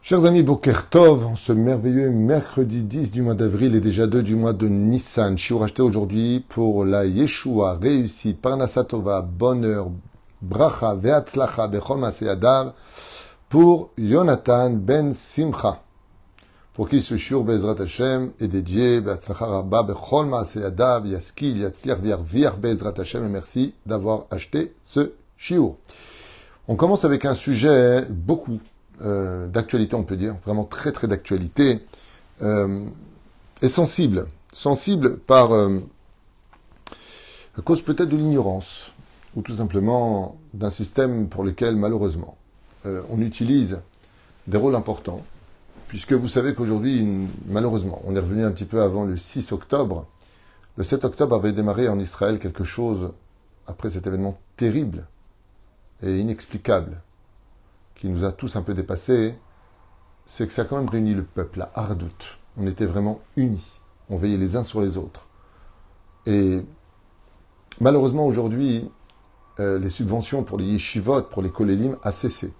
Chers amis, Boker Tov, en ce merveilleux mercredi 10 du mois d'avril et déjà 2 du mois de Nissan. Shiur acheté aujourd'hui pour la Yeshua, réussite, Parnassa Tova, bonheur, Bracha, Ve'atzlacha, Bechol Maaseh Yadav, pour Yonatan Ben Simcha. Pour qui ce Shiur Bezrat Hashem est dédié, Ve'atzlacha Rabba, Bechol Maaseh Yadav, Yaskil, Yatzliach, V'yarviach Bezrat Hashem, et merci d'avoir acheté ce Shiur. On commence avec un sujet beaucoup d'actualité, on peut dire, vraiment très très d'actualité, et sensible par à cause peut-être de l'ignorance, ou tout simplement d'un système pour lequel malheureusement on utilise des rôles importants, puisque vous savez qu'aujourd'hui, malheureusement, on est revenu un petit peu avant le 6 octobre, le 7 octobre avait démarré en Israël quelque chose, après cet événement terrible et inexplicable, qui nous a tous un peu dépassés, c'est que ça a quand même réuni le peuple, la hardout. On était vraiment unis. On veillait les uns sur les autres. Et malheureusement, aujourd'hui, les subventions pour les yeshivot, pour les kolélim, a cessé.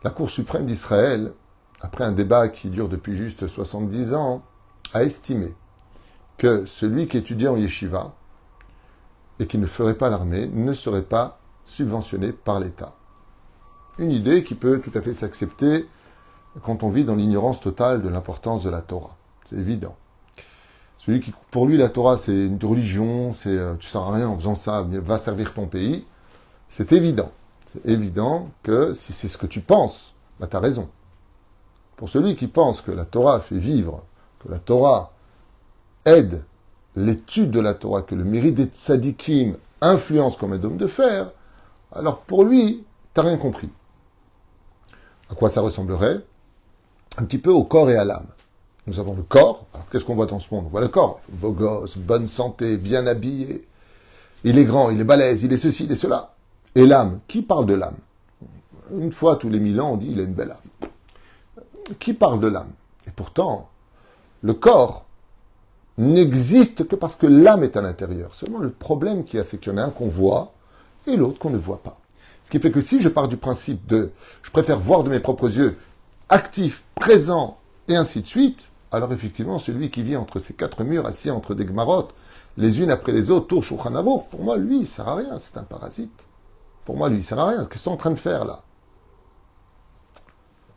La Cour suprême d'Israël, après un débat qui dure depuis juste 70 ans, a estimé que celui qui étudiait en yeshiva et qui ne ferait pas l'armée ne serait pas subventionné par l'État. Une idée qui peut tout à fait s'accepter quand on vit dans l'ignorance totale de l'importance de la Torah. C'est évident. Celui qui, pour lui, la Torah, c'est une religion, c'est tu ne sers à rien en faisant ça, va servir ton pays. C'est évident. C'est évident que si c'est ce que tu penses, bah, tu as raison. Pour celui qui pense que la Torah fait vivre, que la Torah aide l'étude de la Torah, que le mérite des tzadikim influence comme un dôme de fer, alors pour lui, tu n'as rien compris. À quoi ça ressemblerait? Un petit peu au corps et à l'âme. Nous avons le corps. Alors, qu'est-ce qu'on voit dans ce monde? On voit le corps. Beau gosse, bonne santé, bien habillé. Il est grand, il est balèze, il est ceci, il est cela. Et l'âme? Qui parle de l'âme? Une fois tous les 1000 ans, on dit il a une belle âme. Qui parle de l'âme? Et pourtant, le corps n'existe que parce que l'âme est à l'intérieur. Seulement le problème qu'il y a, c'est qu'il y en a un qu'on voit et l'autre qu'on ne voit pas. Ce qui fait que si je pars du principe de « je préfère voir de mes propres yeux, actif, présent, et ainsi de suite », alors effectivement, celui qui vit entre ces quatre murs, assis entre des gmarottes, les unes après les autres, tour Shulchan Aruch, pour moi, lui, il ne sert à rien, c'est un parasite. Pour moi, lui, il ne sert à rien. Qu'est-ce que tu es en train de faire, là?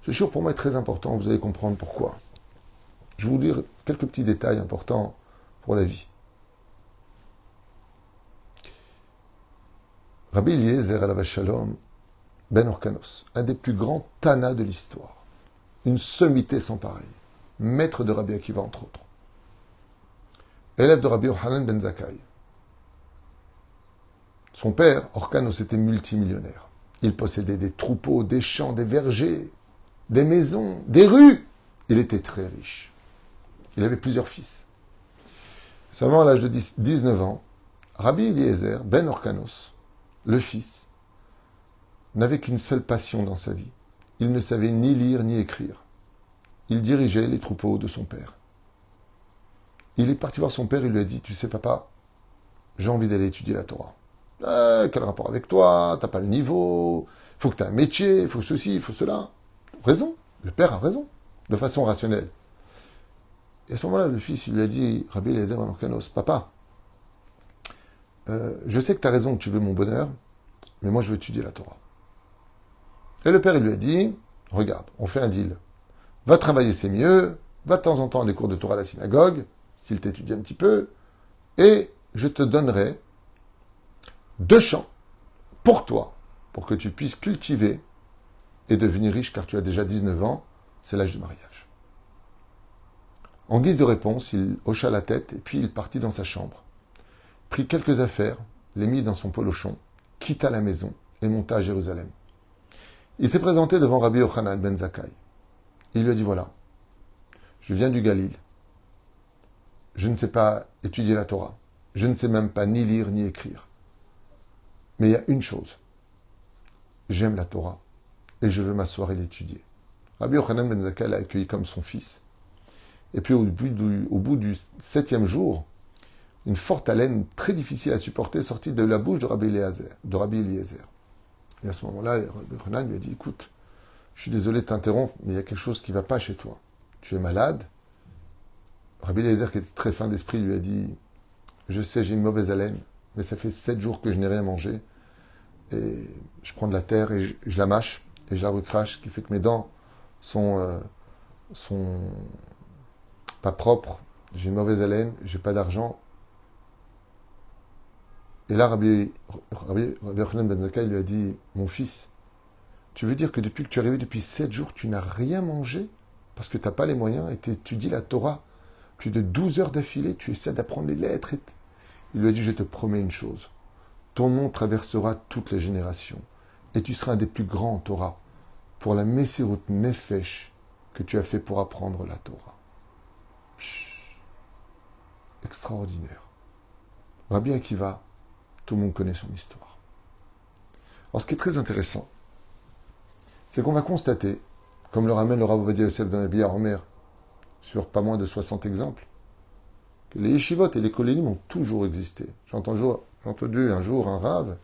Ce jour, pour moi, est très important, vous allez comprendre pourquoi. Je vais vous dire quelques petits détails importants pour la vie. Rabbi Eliezer alav Shalom ben Orkanos, un des plus grands Tana de l'histoire, une sommité sans pareil, maître de Rabbi Akiva entre autres, élève de Rabbi Yochanan ben Zakkai. Son père, Orkanos, était multimillionnaire. Il possédait des troupeaux, des champs, des vergers, des maisons, des rues. Il était très riche. Il avait plusieurs fils. Seulement à l'âge de 19 ans, Rabbi Eliezer ben Orkanos, le fils, n'avait qu'une seule passion dans sa vie. Il ne savait ni lire ni écrire. Il dirigeait les troupeaux de son père. Il est parti voir son père et lui a dit « Tu sais papa, j'ai envie d'aller étudier la Torah. Quel rapport avec toi? T'as pas le niveau, il faut que tu aies un métier, il faut ceci, il faut cela. » Raison, le père a raison, de façon rationnelle. Et à ce moment-là, le fils il lui a dit « Rabbi Eliezer ben Orkanos, papa, je sais que tu as raison, que tu veux mon bonheur, mais moi je veux étudier la Torah. » Et le père il lui a dit, regarde, on fait un deal. Va travailler, c'est mieux, va de temps en temps à des cours de Torah à la synagogue, s'il t'étudie un petit peu, et je te donnerai 2 champs pour toi, pour que tu puisses cultiver et devenir riche, car tu as déjà 19 ans, c'est l'âge du mariage. En guise de réponse, il hocha la tête et puis il partit dans sa chambre, prit quelques affaires, les mit dans son polochon, quitta la maison et monta à Jérusalem. Il s'est présenté devant Rabbi Yochanan ben Zakkai. Il lui a dit, voilà, je viens du Galil. Je ne sais pas étudier la Torah. Je ne sais même pas ni lire ni écrire. Mais il y a une chose. J'aime la Torah et je veux m'asseoir et l'étudier. Rabbi Yochanan ben Zakkai l'a accueilli comme son fils. Et puis au bout du 7e jour, une forte haleine très difficile à supporter sortit de la bouche de Rabbi Eliezer. Et à ce moment-là, Rabbi Yochanan lui a dit, écoute, je suis désolé de t'interrompre, mais il y a quelque chose qui ne va pas chez toi. Tu es malade. Rabbi Eliezer, qui était très fin d'esprit, lui a dit, je sais, j'ai une mauvaise haleine, mais ça fait 7 jours que je n'ai rien mangé. Et je prends de la terre et je la mâche et je la recrache, ce qui fait que mes dents sont pas propres. J'ai une mauvaise haleine, j'ai pas d'argent. Et là, Rabbi Yochanan ben Zakkai lui a dit, mon fils, tu veux dire que depuis que tu es arrivé, depuis 7 jours, tu n'as rien mangé parce que tu n'as pas les moyens et tu étudies la Torah plus de 12 heures d'affilée, tu essaies d'apprendre les lettres. Il lui a dit, je te promets une chose, ton nom traversera toutes les générations et tu seras un des plus grands en Torah pour la Messirut Nefesh que tu as fait pour apprendre la Torah. Psh, extraordinaire. Rabbi Akiva, tout le monde connaît son histoire. Alors ce qui est très intéressant, c'est qu'on va constater, comme le ramène le Rav Ovadia Yosef dans la Biyar Omer, sur pas moins de 60 exemples, que les yeshivot et les kolélim ont toujours existé. J'ai entendu un jour un Rav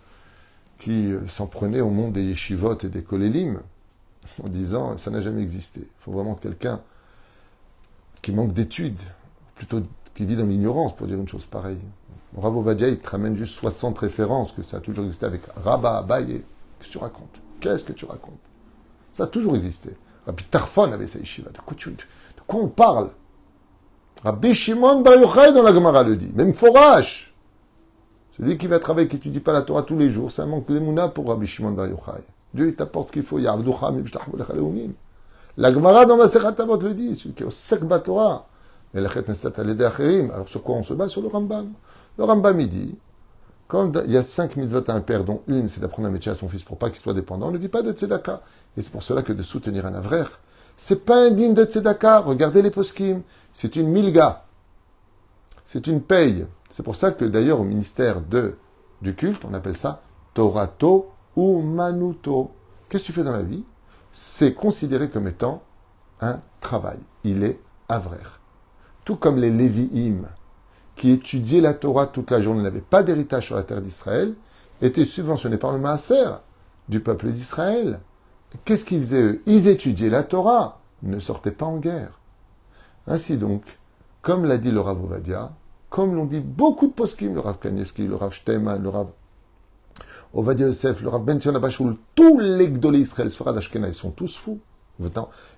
qui s'en prenait au monde des yeshivot et des kolélim en disant ça n'a jamais existé. Il faut vraiment quelqu'un qui manque d'études, plutôt qui vit dans l'ignorance pour dire une chose pareille. Rav Ovadia, il te ramène juste 60 références que ça a toujours existé avec Rabba Abaye. Qu'est-ce que tu racontes? Qu'est-ce que tu racontes? Ça a toujours existé. Rabbi Tarfon avait sa yeshiva. De quoi on parle? Rabbi Shimon Bar Yochai dans la Gemara le dit. Même Forash. Celui qui va travailler, qui n'étudie pas la Torah tous les jours, c'est un manque d'émouna pour Rabbi Shimon Bar Yochai. Dieu, il t'apporte ce qu'il faut. La Gemara dans Masechet Avot le dit. Celui qui est au sec Torah. Alors sur quoi on se base? Sur le Rambam. Le Rambam, il dit, quand il y a 5 mitzvot à un père, dont une, c'est d'apprendre un métier à son fils pour pas qu'il soit dépendant, on ne vit pas de tzedaka. Et c'est pour cela que de soutenir un avrer, c'est pas indigne de tzedaka. Regardez les poskim. C'est une milga. C'est une paye. C'est pour ça que d'ailleurs au ministère du culte, on appelle ça Torato ou Manuto. Qu'est-ce que tu fais dans la vie? C'est considéré comme étant un travail. Il est avrer. Tout comme les Lévi'im, qui étudiaient la Torah toute la journée, n'avaient pas d'héritage sur la terre d'Israël, étaient subventionnés par le Maaser du peuple d'Israël. Qu'est-ce qu'ils faisaient eux? Ils étudiaient la Torah, ils ne sortaient pas en guerre. Ainsi donc, comme l'a dit le Rav Ovadia, comme l'ont dit beaucoup de poskim, le Rav Kanievski, le Rav Shteyman, le Rav Ovadia Yosef, le Rav Ben Zion Abashul, tous les Gdolé Israël, Sfarad Ashkenaz, ils sont tous fous.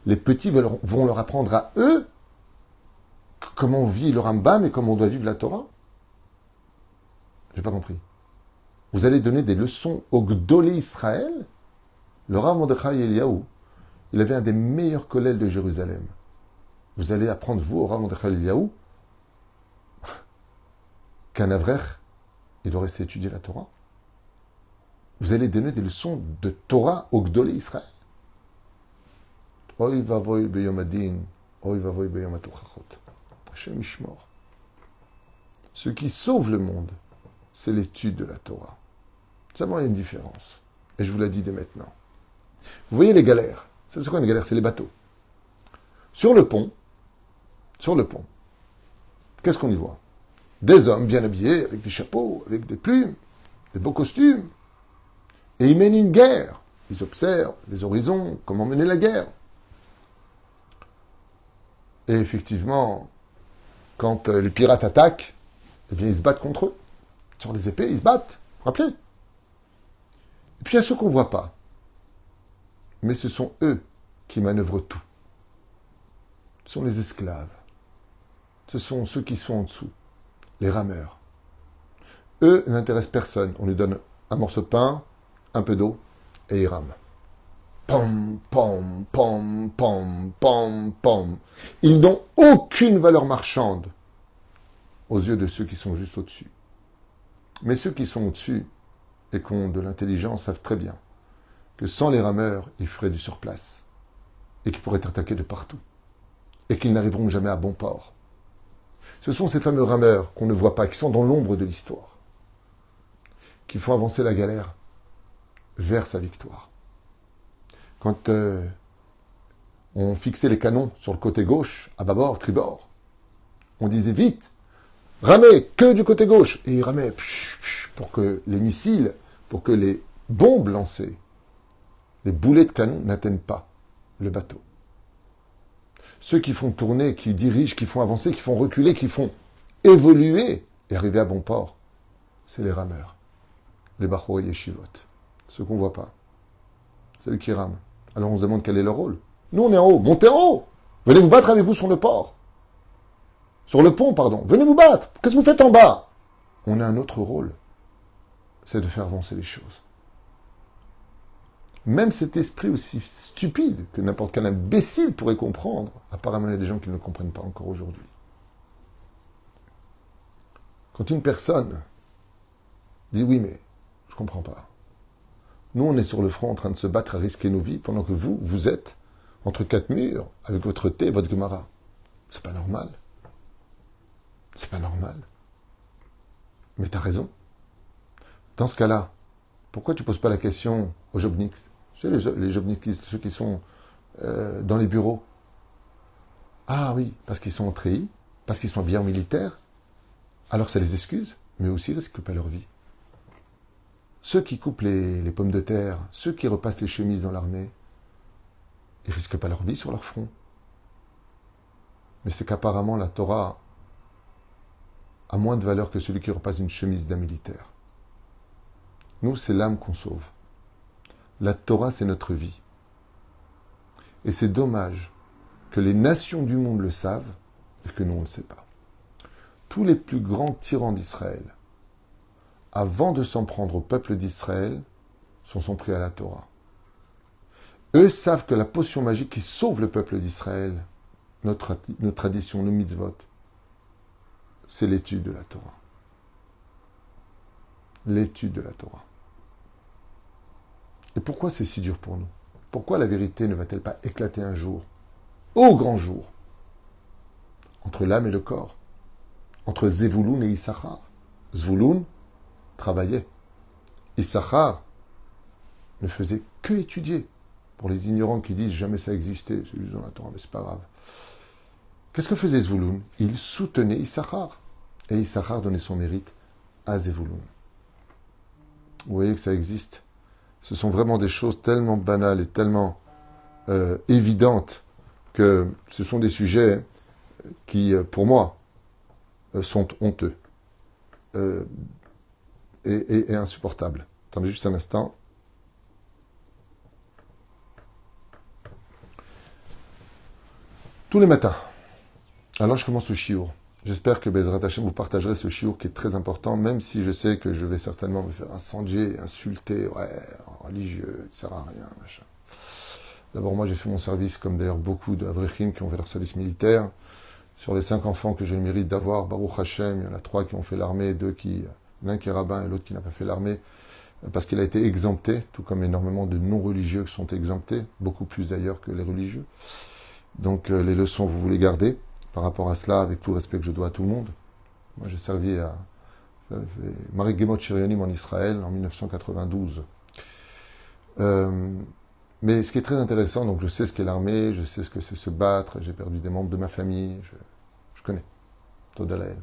Les petits vont leur apprendre à eux comment vit le Rambam et comment on doit vivre la Torah. J'ai pas compris. Vous allez donner des leçons au Gdolé Israël? Le Rav Mordechai Eliyahu, il avait un des meilleurs kollels de Jérusalem. Vous allez apprendre, vous, au Rav Mordechai Eliyahu, qu'un avrer, il doit rester étudier la Torah. Vous allez donner des leçons de Torah au Gdolé Israël. Oy vavoy beyom adin, oy vavoy beyom atuchachot. Hashem Ishmor. Ce qui sauve le monde, c'est l'étude de la Torah. Seulement, il y a une différence. Et je vous l'ai dit dès maintenant. Vous voyez les galères. C'est quoi une galère? C'est les bateaux. Sur le pont, qu'est-ce qu'on y voit? Des hommes bien habillés, avec des chapeaux, avec des plumes, des beaux costumes. Et ils mènent une guerre. Ils observent les horizons, comment mener la guerre. Et effectivement, quand les pirates attaquent, eh bien, ils se battent contre eux. Sur les épées, ils se battent. Rappelez. Et puis, il y a ceux qu'on ne voit pas. Mais ce sont eux qui manœuvrent tout. Ce sont les esclaves. Ce sont ceux qui sont en dessous. Les rameurs. Eux n'intéressent personne. On lui donne un morceau de pain, un peu d'eau, et ils rament. Pom, pom, pom, pom, pom, pom. Ils n'ont aucune valeur marchande aux yeux de ceux qui sont juste au-dessus. Mais ceux qui sont au-dessus et qui ont de l'intelligence savent très bien que sans les rameurs, ils feraient du surplace et qu'ils pourraient être attaqués de partout et qu'ils n'arriveront jamais à bon port. Ce sont ces fameux rameurs qu'on ne voit pas, qui sont dans l'ombre de l'histoire, qui font avancer la galère vers sa victoire. Quand on fixait les canons sur le côté gauche, à bâbord, tribord, on disait vite, ramez que du côté gauche. Et ils ramaient pour que les missiles, pour que les bombes lancées, les boulets de canon n'atteignent pas le bateau. Ceux qui font tourner, qui dirigent, qui font avancer, qui font reculer, qui font évoluer et arriver à bon port, c'est les rameurs, les Bachorei Yeshivot. Ceux qu'on ne voit pas. C'est eux qui rament. Alors on se demande quel est leur rôle. Nous, on est en haut. Montez en haut. Venez vous battre avec vous sur le port. Sur le pont, pardon. Venez vous battre. Qu'est-ce que vous faites en bas? On a un autre rôle. C'est de faire avancer les choses. Même cet esprit aussi stupide que n'importe quel imbécile pourrait comprendre, apparemment il y a des gens qui ne le comprennent pas encore aujourd'hui. Quand une personne dit oui mais je ne comprends pas. Nous on est sur le front en train de se battre à risquer nos vies pendant que vous êtes entre quatre murs avec votre thé et votre gemara. C'est pas normal. C'est pas normal. Mais tu as raison. Dans ce cas-là, pourquoi tu ne poses pas la question aux jobniks? Tu sais, les jobniks, ceux qui sont dans les bureaux. Ah oui, parce qu'ils sont en treillis, parce qu'ils sont bien militaires. Alors ça les excuse, mais aussi ils risquent pas leur vie. Ceux qui coupent les pommes de terre, ceux qui repassent les chemises dans l'armée, ils risquent pas leur vie sur leur front. Mais c'est qu'apparemment la Torah a moins de valeur que celui qui repasse une chemise d'un militaire. Nous, c'est l'âme qu'on sauve. La Torah, c'est notre vie. Et c'est dommage que les nations du monde le savent et que nous, on ne le sait pas. Tous les plus grands tyrans d'Israël, avant de s'en prendre au peuple d'Israël, sont pris à la Torah. Eux savent que la potion magique qui sauve le peuple d'Israël, notre tradition, nos mitzvot, c'est l'étude de la Torah. L'étude de la Torah. Et pourquoi c'est si dur pour nous? Pourquoi la vérité ne va-t-elle pas éclater un jour, au grand jour, entre l'âme et le corps, entre Zevouloun et Issachar? Zvouloun travaillait. Issachar ne faisait que étudier. Pour les ignorants qui disent jamais ça existait, c'est juste dans la Torah, mais c'est pas grave. Qu'est-ce que faisait Zvouloun? Il soutenait Issachar. Et Issachar donnait son mérite à Zevouloun. Vous voyez que ça existe. Ce sont vraiment des choses tellement banales et tellement évidentes que ce sont des sujets qui, pour moi, sont honteux et insupportables. Attendez juste un instant. Tous les matins, alors je commence le chiour. J'espère que Bezrat Hashem vous partagerez ce chiour qui est très important, même si je sais que je vais certainement me faire incendier, insulter, ouais, religieux, ça sert à rien, machin. D'abord, moi, j'ai fait mon service, comme d'ailleurs beaucoup d'Avrechim qui ont fait leur service militaire. Sur les 5 enfants que j'ai le mérite d'avoir, Baruch Hashem, il y en a 3 qui ont fait l'armée, l'un qui est rabbin et l'autre qui n'a pas fait l'armée, parce qu'il a été exempté, tout comme énormément de non-religieux qui sont exemptés, beaucoup plus d'ailleurs que les religieux. Donc, les leçons, vous les gardez. Par rapport à cela, avec tout le respect que je dois à tout le monde. Moi, j'ai servi à Marie Gemot Shirionim en Israël en 1992. Mais ce qui est très intéressant, donc je sais ce qu'est l'armée, je sais ce que c'est se battre, j'ai perdu des membres de ma famille, je connais. Todalael.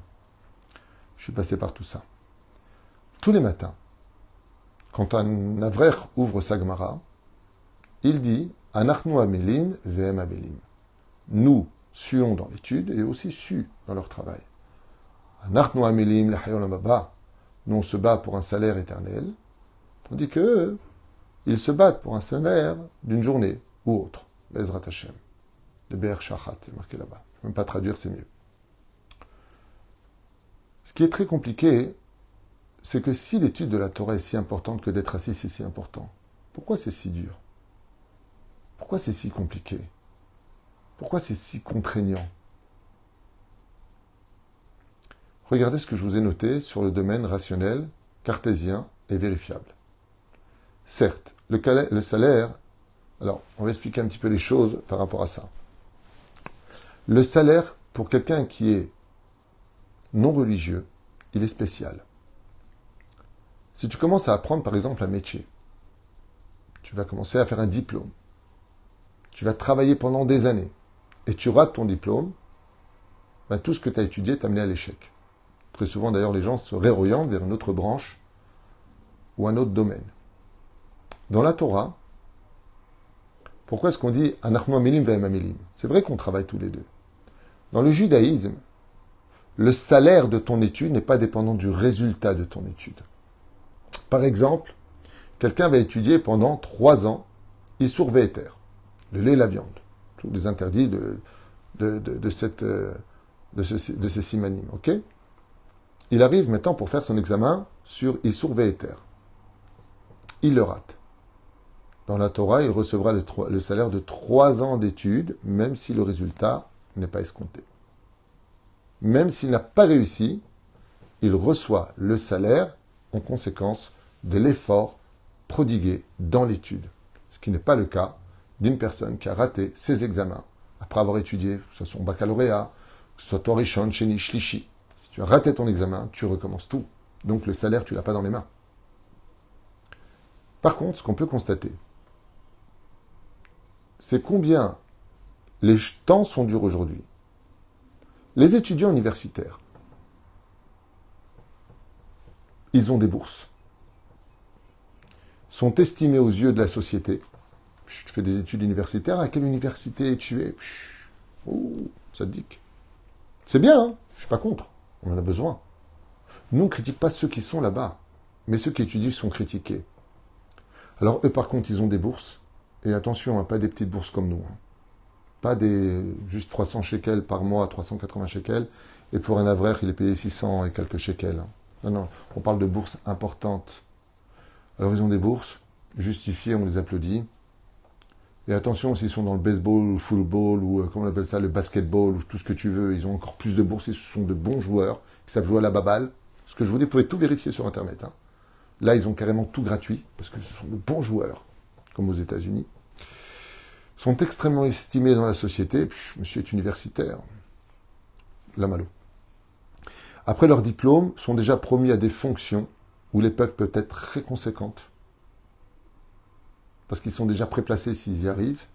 Je suis passé par tout ça. Tous les matins, quand un Avrech ouvre sa Gemara, il dit « Anachnu amelim ve'em amelim » Nous suons dans l'étude et aussi suent dans leur travail. Anachnu amelim l'hayol haba. Nous on se bat pour un salaire éternel, tandis que ils se battent pour un salaire d'une journée ou autre. Bezrat Hashem. De Be'er Shachat, c'est marqué là-bas. Je ne peux même pas traduire, c'est mieux. Ce qui est très compliqué, c'est que si l'étude de la Torah est si importante que d'être assis c'est si important, pourquoi c'est si dur? Pourquoi c'est si compliqué? Pourquoi c'est si contraignant? Regardez ce que je vous ai noté sur le domaine rationnel, cartésien et vérifiable. Certes, le salaire... Alors, on va expliquer un petit peu les choses par rapport à ça. Le salaire, pour quelqu'un qui est non religieux, il est spécial. Si tu commences à apprendre, par exemple, un métier, tu vas commencer à faire un diplôme, tu vas travailler pendant des années, et tu rates ton diplôme, ben, tout ce que tu as étudié t'a amené à l'échec. Très souvent, d'ailleurs, les gens se réorientent vers une autre branche ou un autre domaine. Dans la Torah, Pourquoi est-ce qu'on dit Anachnu Amelim ve'em Amelim? C'est vrai qu'on travaille tous les deux. Dans le judaïsme, le salaire de ton étude n'est pas dépendant du résultat de ton étude. Par exemple, quelqu'un va étudier pendant 3 ans, Issour Ve'eter, le lait et la viande, tous les interdits de ces simanim, ok? Il arrive maintenant pour faire son examen sur Issour Ve'eter. Il le rate. Dans la Torah, il recevra le salaire de 3 ans d'études, même si le résultat n'est pas escompté. Même s'il n'a pas réussi, il reçoit le salaire en conséquence de l'effort prodigué dans l'étude. Ce qui n'est pas le cas d'une personne qui a raté ses examens après avoir étudié, que ce soit son baccalauréat, que ce soit ton Rishon, Sheni, Shlishi. Si tu as raté ton examen, tu recommences tout. Donc le salaire, tu ne l'as pas dans les mains. Par contre, ce qu'on peut constater, c'est combien les temps sont durs aujourd'hui. Les étudiants universitaires, ils ont des bourses, sont estimés aux yeux de la société. Tu fais des études universitaires, à quelle université tu es? Ça te dit. C'est bien, hein, je ne suis pas contre, on en a besoin. Nous, on ne critique pas ceux qui sont là-bas, mais ceux qui étudient sont critiqués. Alors eux, par contre, ils ont des bourses, et attention, hein, pas des petites bourses comme nous. Hein. Pas des juste 300 shekels par mois, 380 shekels, et pour un avraire, il est payé 600 et quelques shekels. Hein. Non, on parle de bourses importantes. Alors ils ont des bourses, justifiées, on les applaudit. Et attention, s'ils sont dans le baseball, ou le football, ou comment on appelle ça, le basketball, ou tout ce que tu veux, ils ont encore plus de bourses, et ce sont de bons joueurs, qui savent jouer à la baballe. Ce que je vous dis, vous pouvez tout vérifier sur Internet. Hein. Là, ils ont carrément tout gratuit, parce que ce sont de bons joueurs, comme aux États-Unis. Sont extrêmement estimés dans la société. Monsieur est universitaire. La malo. Après leur diplôme, sont déjà promis à des fonctions où les peuvent être très conséquentes. Parce qu'ils sont déjà préplacés s'ils y arrivent.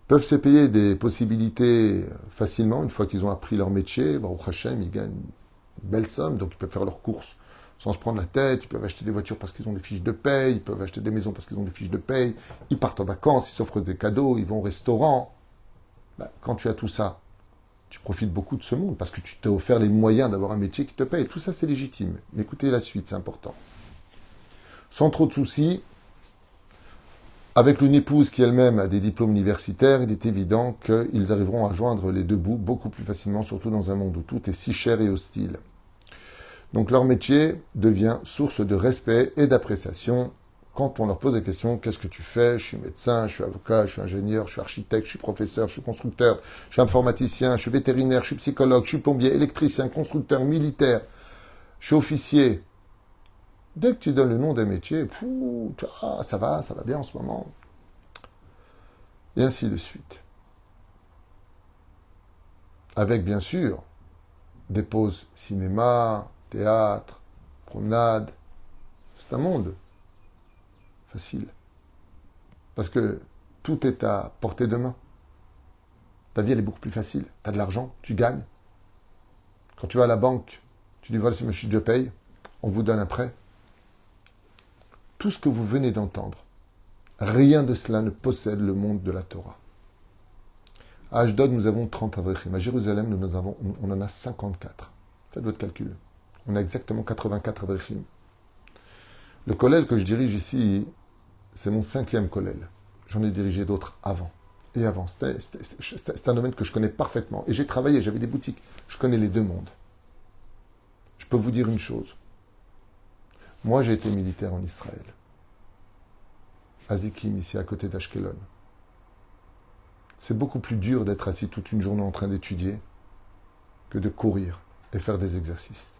Peuvent se payer des possibilités facilement, une fois qu'ils ont appris leur métier. Baruch Hashem, ils gagnent une belle somme, donc ils peuvent faire leurs courses sans se prendre la tête, ils peuvent acheter des voitures parce qu'ils ont des fiches de paye, ils peuvent acheter des maisons parce qu'ils ont des fiches de paye, ils partent en vacances, ils s'offrent des cadeaux, ils vont au restaurant. Quand tu as tout ça, tu profites beaucoup de ce monde parce que tu t'es offert les moyens d'avoir un métier qui te paye. Tout ça, c'est légitime. Mais écoutez la suite, c'est important. Sans trop de soucis, avec une épouse qui elle-même a des diplômes universitaires, il est évident qu'ils arriveront à joindre les deux bouts beaucoup plus facilement, surtout dans un monde où tout est si cher et hostile. Donc leur métier devient source de respect et d'appréciation. Quand on leur pose la question, qu'est-ce que tu fais? Je suis médecin, je suis avocat, je suis ingénieur, je suis architecte, je suis professeur, je suis constructeur, je suis informaticien, je suis vétérinaire, je suis psychologue, je suis plombier, électricien, constructeur, militaire, je suis officier. Dès que tu donnes le nom d'un métier, ça va bien en ce moment. Et ainsi de suite. Avec bien sûr des pauses cinéma, théâtre, promenade. C'est un monde facile. Parce que tout est à portée de main. Ta vie, elle est beaucoup plus facile. Tu as de l'argent, tu gagnes. Quand tu vas à la banque, tu dis, voilà, c'est monsieur, je paye. On vous donne un prêt. Tout ce que vous venez d'entendre, rien de cela ne possède le monde de la Torah. À Ashdod, nous avons 30 avrechim. À Jérusalem, on en a 54. Faites votre calcul. On a exactement 84 avrechim. Le kollel que je dirige ici, c'est mon 5e kollel. J'en ai dirigé d'autres avant. Et avant. C'est un domaine que je connais parfaitement. Et j'ai travaillé, j'avais des boutiques. Je connais les deux mondes. Je peux vous dire une chose. Moi, j'ai été militaire en Israël. À Zikim, ici à côté d'Ashkelon. C'est beaucoup plus dur d'être assis toute une journée en train d'étudier que de courir et faire des exercices.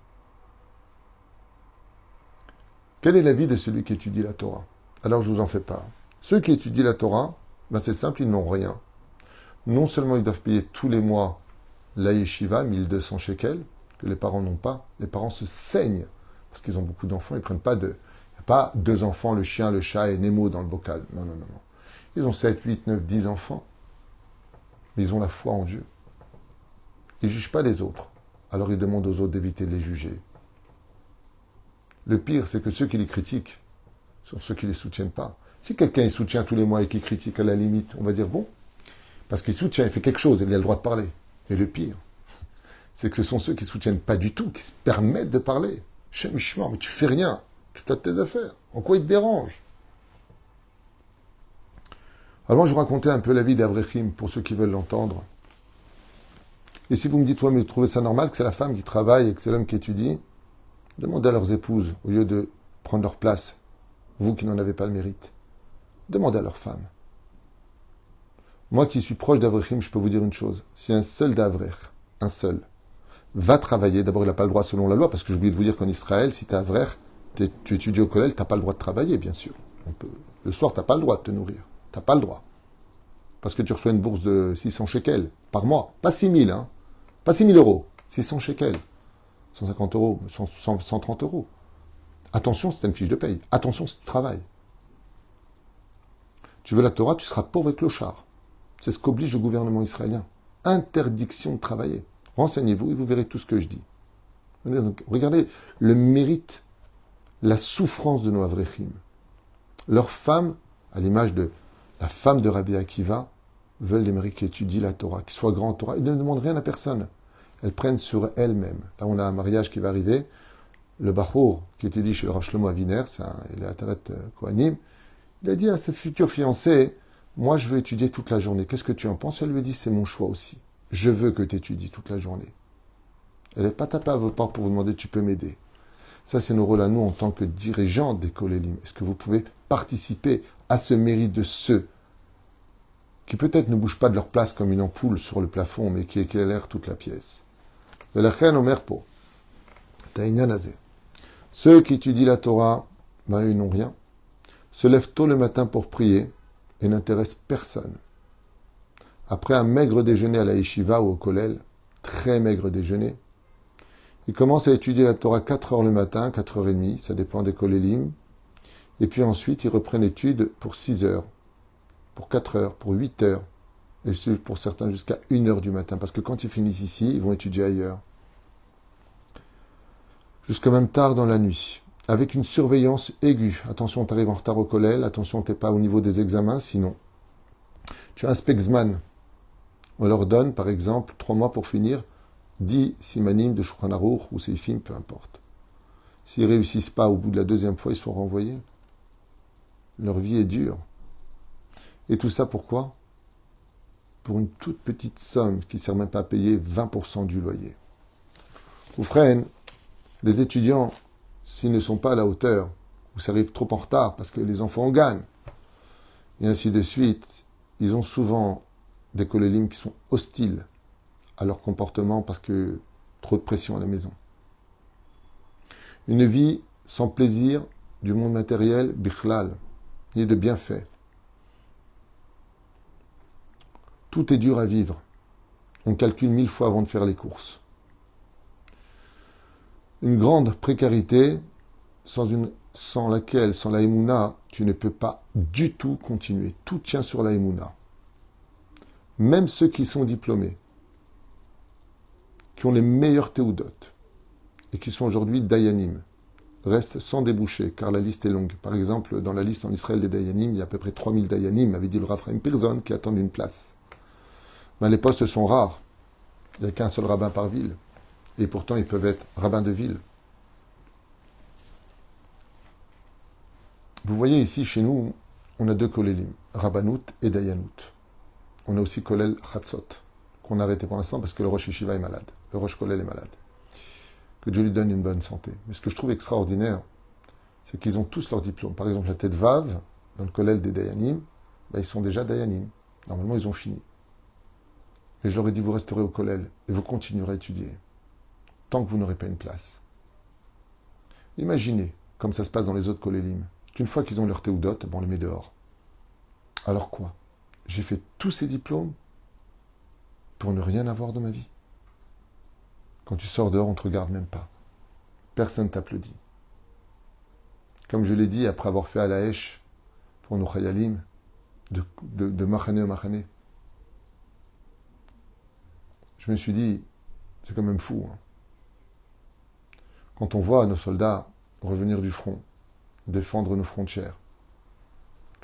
Quel est l'avis de celui qui étudie la Torah? Alors je vous en fais part. Ceux qui étudient la Torah, c'est simple, ils n'ont rien. Non seulement ils doivent payer tous les mois la yeshiva, 1200 shekels, que les parents n'ont pas. Les parents se saignent parce qu'ils ont beaucoup d'enfants. Ils ne prennent pas pas 2 enfants, le chien, le chat et Nemo dans le bocal. Non. Ils ont 7, 8, 9, 10 enfants. Mais ils ont la foi en Dieu. Ils ne jugent pas les autres. Alors ils demandent aux autres d'éviter de les juger. Le pire, c'est que ceux qui les critiquent sont ceux qui ne les soutiennent pas. Si quelqu'un il soutient tous les mois et qui critique à la limite, on va dire bon, parce qu'il soutient, il fait quelque chose, il a le droit de parler. Mais le pire, c'est que ce sont ceux qui ne soutiennent pas du tout, qui se permettent de parler. Chemichement, mais tu fais rien, tu as tes affaires. En quoi il te dérange? Alors moi, je vous racontais un peu la vie d'Avrechim pour ceux qui veulent l'entendre. Et si vous me dites, ouais, mais vous trouvez ça normal que c'est la femme qui travaille et que c'est l'homme qui étudie, demandez à leurs épouses, au lieu de prendre leur place, vous qui n'en avez pas le mérite. Demandez à leurs femmes. Moi qui suis proche d'Avrechim, je peux vous dire une chose. Si un seul d'Avrech, un seul, va travailler, d'abord il n'a pas le droit selon la loi, parce que j'ai oublié de vous dire qu'en Israël, si tu es Avrech, tu étudies au collège, tu n'as pas le droit de travailler, bien sûr. Le soir, tu n'as pas le droit de te nourrir. Tu n'as pas le droit. Parce que tu reçois une bourse de 600 shekels par mois. Pas 6 000, hein. Pas 6 000 euros. 600 shekels. 150 euros, 130 euros. Attention, c'est une fiche de paye. Attention, c'est du travail. Tu veux la Torah, tu seras pauvre et clochard. C'est ce qu'oblige le gouvernement israélien. Interdiction de travailler. Renseignez-vous et vous verrez tout ce que je dis. Donc, regardez le mérite, la souffrance de nos Avrechim. Leurs femmes, à l'image de la femme de Rabbi Akiva, veulent des maris qui étudient la Torah, qui soient grands en Torah. Ils ne demandent rien à personne. Elles prennent sur elles-mêmes. Là, on a un mariage qui va arriver. Le Bachour, qui étudie chez le Rav Shlomo Aviner, il est à Taret Kohanim, il a dit à sa future fiancée, moi, je veux étudier toute la journée. Qu'est-ce que tu en penses? Elle lui a dit, c'est mon choix aussi. Je veux que tu étudies toute la journée. Elle n'est pas tapée à vos portes pour vous demander, tu peux m'aider. Ça, c'est nos rôles à nous en tant que dirigeants des Kolélim. Est-ce que vous pouvez participer à ce mérite de ceux qui peut-être ne bougent pas de leur place comme une ampoule sur le plafond, mais qui éclairent toute la pièce? Ceux qui étudient la Torah, ils n'ont rien, se lèvent tôt le matin pour prier et n'intéressent personne. Après un maigre déjeuner à la yeshiva ou au kollel, très maigre déjeuner, ils commencent à étudier la Torah 4 heures le matin, 4h30, ça dépend des kollélim, et puis ensuite ils reprennent l'étude pour 6 heures, pour 4 heures, pour 8 heures, et pour certains jusqu'à 1 heure du matin, parce que quand ils finissent ici, ils vont étudier ailleurs. Jusqu'à même tard dans la nuit, avec une surveillance aiguë. Attention, tu arrives en retard au kollel, attention, tu n'es pas au niveau des examens, sinon. Tu as un spexman. On leur donne, par exemple, 3 mois pour finir 10 simanim de Shulchan Aruch ou Seifim, peu importe. S'ils ne réussissent pas au bout de la 2e fois, ils sont renvoyés. Leur vie est dure. Et tout ça pourquoi? Pour une toute petite somme qui ne sert même pas à payer 20% du loyer. Ou frère, les étudiants, s'ils ne sont pas à la hauteur, ou s'arrivent trop en retard parce que les enfants en gagnent, et ainsi de suite, ils ont souvent des kolélim qui sont hostiles à leur comportement parce que trop de pression à la maison. Une vie sans plaisir du monde matériel, bichlal, ni de bienfaits. Tout est dur à vivre. On calcule 1000 fois avant de faire les courses. Une grande précarité sans laquelle, sans la Emouna, tu ne peux pas du tout continuer. Tout tient sur la Emouna. Même ceux qui sont diplômés, qui ont les meilleurs théoudotes, et qui sont aujourd'hui Dayanim, restent sans déboucher, car la liste est longue. Par exemple, dans la liste en Israël des Dayanim, il y a à peu près 3000 Dayanim, avait dit le Rav Chaim Pirzon, qui attendent une place. Mais les postes sont rares. Il n'y a qu'un seul rabbin par ville. Et pourtant, ils peuvent être rabbins de ville. Vous voyez ici, chez nous, on a 2 kolélim, Rabbanout et Dayanout. On a aussi Kollel Chatzot, qu'on a arrêté pour l'instant parce que le Rosh Yeshiva est malade. Le Rosh Kollel est malade. Que Dieu lui donne une bonne santé. Mais ce que je trouve extraordinaire, c'est qu'ils ont tous leur diplôme. Par exemple, la tête Vav, dans le Kollel des Dayanim, ils sont déjà Dayanim. Normalement, ils ont fini. Mais je leur ai dit, vous resterez au Kollel et vous continuerez à étudier. Tant que vous n'aurez pas une place. Imaginez, comme ça se passe dans les autres kollélim, qu'une fois qu'ils ont leur théodote, on les met dehors. Alors quoi? J'ai fait tous ces diplômes pour ne rien avoir de ma vie. Quand tu sors dehors, on ne te regarde même pas. Personne ne t'applaudit. Comme je l'ai dit, après avoir fait à la Hesh pour nos chayalim, de Machane au Machane, je me suis dit, c'est quand même fou, hein. Quand on voit nos soldats revenir du front, défendre nos frontières,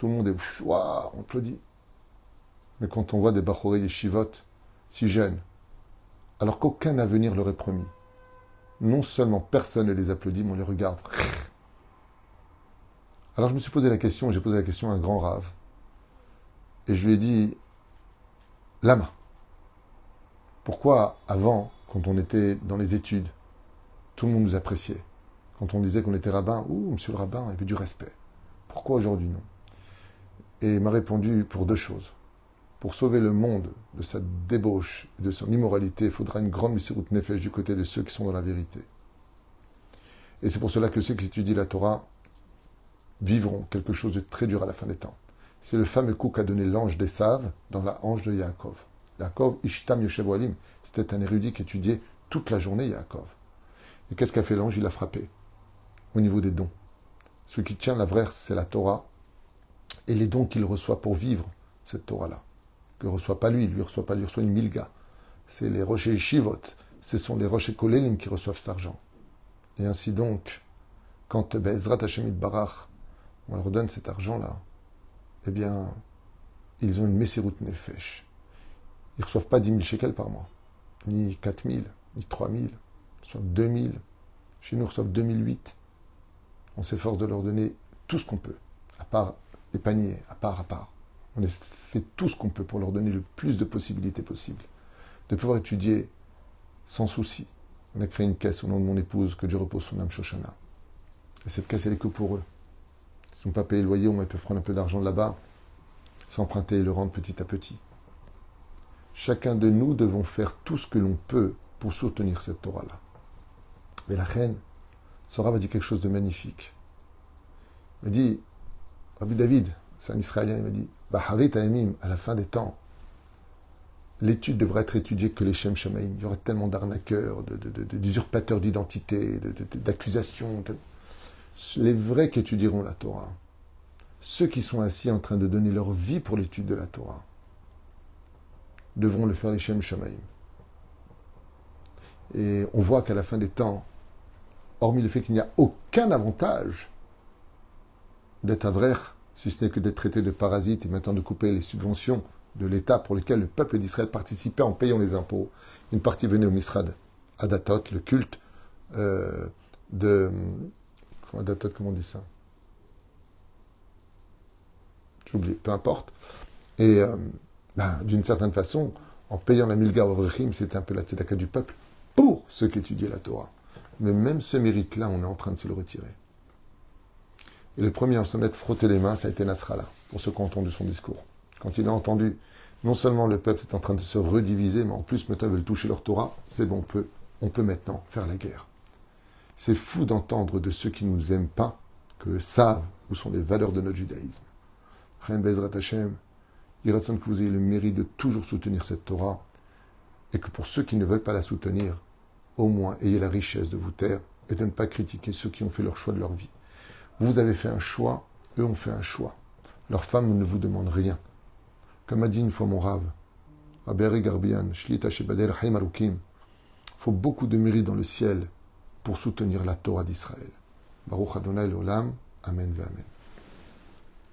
tout le monde est waouh, on applaudit. Mais quand on voit des Bachorei Yeshivot si jeunes, alors qu'aucun avenir leur est promis, non seulement personne ne les applaudit, mais on les regarde. Alors je me suis posé la question, j'ai posé la question à un grand rave, et je lui ai dit, Lama, pourquoi avant, quand on était dans les études, tout le monde nous appréciait? Quand on disait qu'on était rabbin, monsieur le rabbin, il y avait du respect. Pourquoi aujourd'hui non? Et il m'a répondu pour deux choses. Pour sauver le monde de sa débauche et de son immoralité, il faudra une grande misérut nefesh du côté de ceux qui sont dans la vérité. Et c'est pour cela que ceux qui étudient la Torah vivront quelque chose de très dur à la fin des temps. C'est le fameux coup qu'a donné l'ange d'Esav dans la hanche de Yaakov. Yaakov, Ishtam Yoshev Ohalim, c'était un érudit qui étudiait toute la journée Yaakov. Et qu'est-ce qu'a fait l'ange? Il a frappé au niveau des dons. Ce qui tient la vraie, c'est la Torah et les dons qu'il reçoit pour vivre cette Torah-là. Que ne reçoit pas lui, lui reçoit pas, lui reçoit une milga. C'est les rochers Shivot, ce sont les rochers Kolelim qui reçoivent cet argent. Et ainsi donc, quand Bezrat Hashem Barach, on leur donne cet argent-là, eh bien, ils ont une Messirut Nefesh. Ils ne reçoivent pas 10 000 shekels par mois, ni 4 000, ni 3 000, ils reçoivent 2 000. Chez nous, ils reçoivent 2008. On s'efforce de leur donner tout ce qu'on peut, à part les paniers, à part. On fait tout ce qu'on peut pour leur donner le plus de possibilités possibles, de pouvoir étudier sans souci. On a créé une caisse au nom de mon épouse, que Dieu repose son âme Shoshana. Et cette caisse, elle est que pour eux. S'ils n'ont pas payé le loyer, ils peuvent prendre un peu d'argent de là-bas, s'emprunter et le rendre petit à petit. Chacun de nous devons faire tout ce que l'on peut pour soutenir cette Torah-là. Mais la reine, Sora va dire quelque chose de magnifique. Il m'a dit, Rabbi David, c'est un Israélien, il m'a dit, Baharit Haemim, à la fin des temps, l'étude devrait être étudiée que les Shem Shamaim. Il y aurait tellement d'arnaqueurs, d'usurpateurs d'identité, d'accusations. Les vrais qui étudieront la Torah, ceux qui sont assis en train de donner leur vie pour l'étude de la Torah, devront le faire les Shem Shamaim. Et on voit qu'à la fin des temps, hormis le fait qu'il n'y a aucun avantage d'être avrer, si ce n'est que d'être traité de parasite et maintenant de couper les subventions de l'État pour lesquelles le peuple d'Israël participait en payant les impôts. Une partie venait au Misrad, Adatot, le culte Adatot, comment on dit ça? J'oublie, peu importe. Et d'une certaine façon, en payant la Milga au Rechim, c'était un peu la tzedaka du peuple pour ceux qui étudiaient la Torah. Mais même ce mérite-là, on est en train de se le retirer. Et le premier à se mettre frotter les mains, ça a été Nasrallah, pour ceux qui ont entendu son discours. Quand il a entendu, non seulement le peuple est en train de se rediviser, mais en plus maintenant ils veulent toucher leur Torah, c'est bon, on peut maintenant faire la guerre. C'est fou d'entendre de ceux qui ne nous aiment pas, que savent où sont les valeurs de notre judaïsme. Chaim Bezrat Hashem, il reste que vous ayez le mérite de toujours soutenir cette Torah, et que pour ceux qui ne veulent pas la soutenir, au moins ayez la richesse de vous taire et de ne pas critiquer ceux qui ont fait leur choix de leur vie. Vous avez fait un choix, eux ont fait un choix. Leurs femmes ne vous demandent rien. Comme a dit une fois mon rave, Rabbi Garbian, Shlita Shebader Haim Arukim, il faut beaucoup de mérite dans le ciel pour soutenir la Torah d'Israël. Baruch Adonai l'Olam, Amen ve Amen.